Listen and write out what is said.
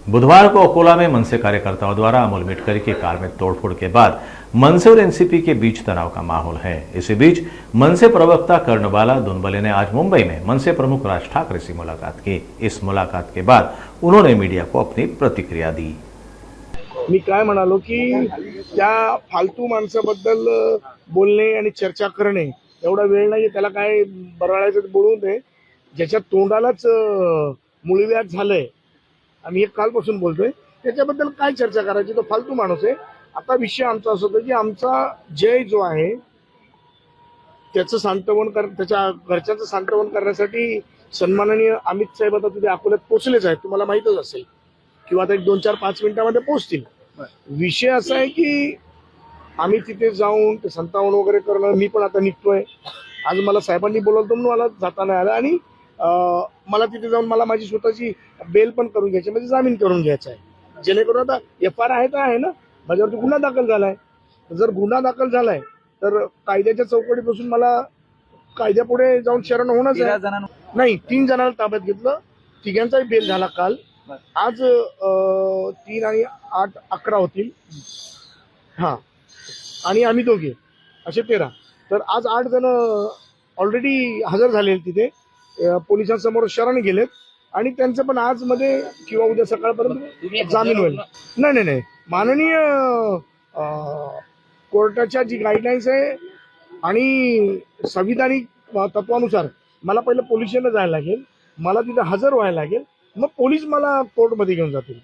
बुधवार को अकोला में मनसे कार्यकर्ताओं द्वारा अमोल मिटकरी की कार में तोड़फोड़ के बाद मनसे और एनसीपी के बीच तनाव का माहौल है। इसी बीच मनसे प्रवक्ता कर्णबाला दुनबले ने आज मुंबई में मनसे प्रमुख राज ठाकरे से मुलाकात की। इस मुलाकात के बाद उन्होंने मीडिया को अपनी प्रतिक्रिया दी। मी काय म्हणालो की त्या फालतू माणसाबद्दल बोलणे आणि चर्चा करणे एवढा वेळ नाही, त्याला काय बरळायचं बोलून दे। ज्याच्या तोंडालाच मुळव्याध झालंय, आम्ही एक कालपासून बोलतोय, त्याच्याबद्दल काय चर्चा करायची, तो फालतू माणूस आहे। आता विषय आमचा असं होता की आमचा जय जो आहे त्याचं सांत्वन त्याच्या घरच्यांचं सांत्वन करण्यासाठी सन्माननीय अमित साहेब आता तिथे अकोल्यात पोहोचलेच आहेत, तुम्हाला माहितच असेल, किंवा आता एक 2-4-5 मिनिटांमध्ये पोहोचतील। विषय असा आहे की आम्ही तिथे जाऊन ते संतावन वगैरे करणं, मी पण आता निघतोय। आज मला साहेबांनी बोलवलं म्हणून मला जाता नाही आलं, आणि मला तिथे जाऊन मला माझी स्वतःची बेल पण करून घ्यायची, म्हणजे जामीन करून घ्यायचा आहे, जेणेकरून आता FIR आहे तर आहे ना, माझ्यावरती गुन्हा दाखल झालाय। जर गुन्हा दाखल झालाय तर कायद्याच्या चौकटीपासून मला कायद्यापुढे जाऊन शरण होणंच आहे। नाही, 3 जणांना ताब्यात घेतलं, तिघांचाही बेल झाला काल। आज 3 आणि 8 11 होतील, हा, आणि आम्ही दोघे असे 13। तर आज 8 जण ऑलरेडी हजर झाले तिथे, पोलिसांसमोर शरण गेलेत, आणि त्यांचं पण आज मध्ये किंवा उद्या सकाळपर्यंत जामीन होईल। नाही, माननीय कोर्टाच्या जी गाईडलाईन्स आहे आणि संविधानिक तत्वानुसार मला पहिलं पोलीस स्टेशनला जायला लागेल, मला तिथे हजर व्हायला लागेल, मग पोलीस मला कोर्टमध्ये घेऊन जातील।